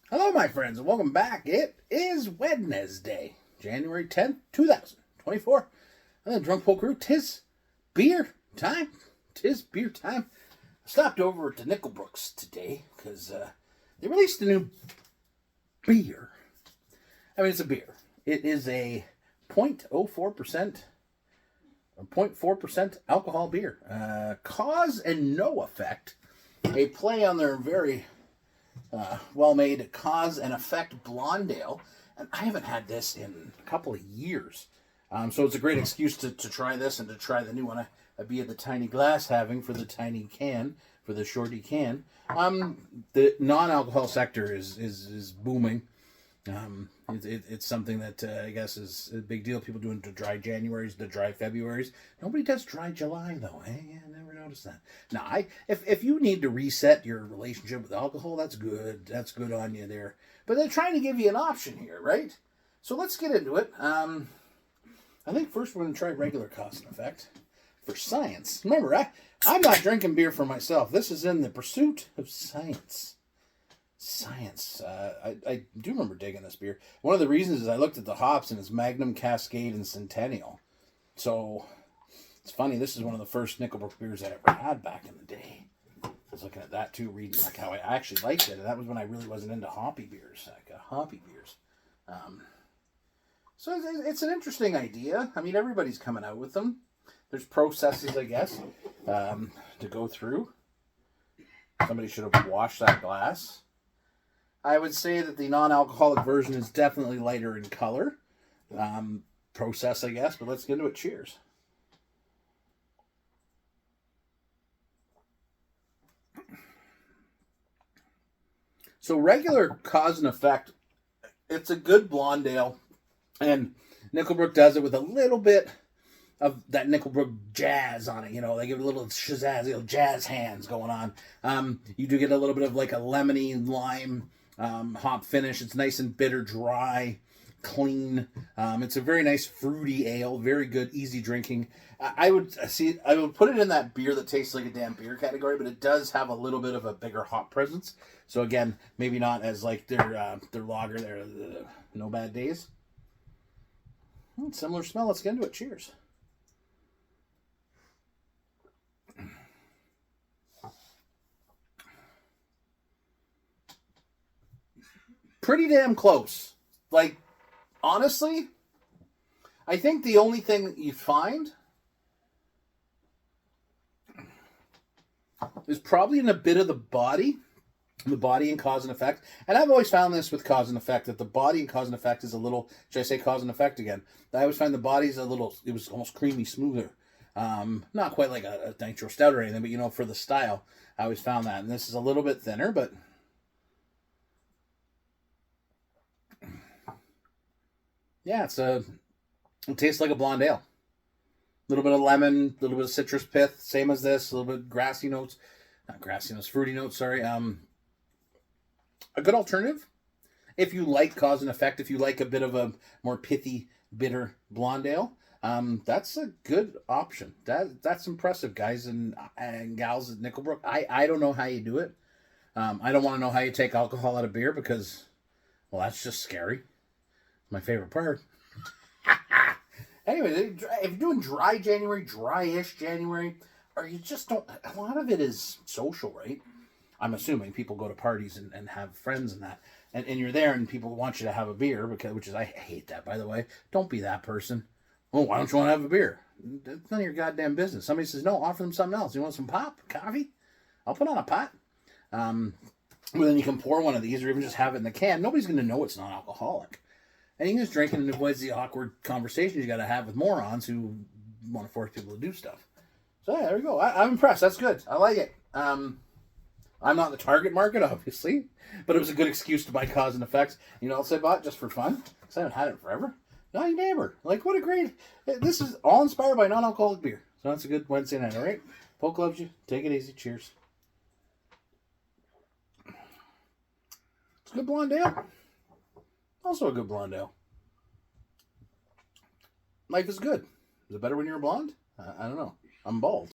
Hello, my friends, and welcome back. It is Wednesday, January 10th, 2024. And the Drunk Poke Crew, tis beer time. Tis beer time. I stopped over at the Nickelbrooks today because they released a new beer. I mean, it's a beer. It is a 0.04% or 0.4% alcohol beer. Cause and no effect. A play on their very well-made Cause and Effect Blonde Ale. And I haven't had this in a couple of years. So it's a great excuse to try this and to try the new one. I be at the tiny glass having for the tiny can, for the shorty can. The non-alcohol sector is booming. It's something that I guess is a big deal. People doing the dry Januaries, the dry Februaries. Nobody does dry July though. Hey, I never noticed that. Now, if you need to reset your relationship with alcohol, that's good. That's good on you there. But they're trying to give you an option here, right? So let's get into it. I think first we're going to try regular Cause and Effect for science. Remember, I'm not drinking beer for myself. This is in the pursuit of science. Science. I do remember digging this beer. One of the reasons is I looked at the hops and it's Magnum, Cascade, and Centennial. So it's funny. This is one of the first Nickelbrook beers I ever had back in the day. I was looking at that too, reading like how I actually liked it, and that was when I really wasn't into hoppy beers. So it's an interesting idea. I mean, everybody's coming out with them. There's processes, I guess, to go through. Somebody should have washed that glass. I would say that the non-alcoholic version is definitely lighter in color. Process, I guess, but let's get into it. Cheers. So regular Cause and Effect, it's a good blonde ale, and Nickelbrook does it with a little bit of that Nickelbrook jazz on it. You know, they give it a little shazazz, jazz hands going on. You do get a little bit of like a lemony lime hop finish. It's nice and bitter, dry, clean. It's a very nice fruity ale, very good, easy drinking. I would put it in that beer that tastes like a damn beer category, but it does have a little bit of a bigger hop presence. So again, maybe not as like their lager, their No Bad Days. Similar smell. Let's get into it. Cheers. Pretty damn close. Like, honestly, I think the only thing that you find is probably in a bit of the body and Cause and Effect. And I've always found this with Cause and Effect, that the body and Cause and Effect is a little, should I say Cause and Effect again? I always find the body's a little, it was almost creamy smoother. Not quite like a nitro stout or anything, but you know, for the style, I always found that. And this is a little bit thinner, but yeah, it tastes like a blonde ale. A little bit of lemon, a little bit of citrus pith, same as this. A little bit of grassy notes, not grassy notes, fruity notes. Sorry. A good alternative if you like Cause and Effect. If you like a bit of a more pithy, bitter blonde ale, that's a good option. That's impressive, guys and gals at Nickelbrook. I don't know how you do it. I don't want to know how you take alcohol out of beer because, well, that's just scary. My favorite part. Anyway, if you're doing dry January, dry-ish January, or you just don't, a lot of it is social, right? I'm assuming people go to parties and have friends and that, and you're there and people want you to have a beer, I hate that, by the way. Don't be that person. Well, why don't you want to have a beer? That's none of your goddamn business. Somebody says, no, offer them something else. You want some pop? Coffee? I'll put on a pot. Well, then you can pour one of these or even just have it in the can. Nobody's going to know it's non-alcoholic. And you can just drink it and avoid the awkward conversations you got to have with morons who want to force people to do stuff. So yeah, there we go. I'm impressed. That's good. I like it. I'm not the target market, obviously, but it was a good excuse to buy Cause and Effects. You know what else I bought just for fun? Because I haven't had it forever. Naughty Neighbor. Like, what a great... This is all inspired by non-alcoholic beer. So that's a good Wednesday night, all right? Poke loves you. Take it easy. Cheers. It's a good blonde ale. Also a good blonde ale. Life is good. Is it better when you're a blonde? I don't know. I'm bald.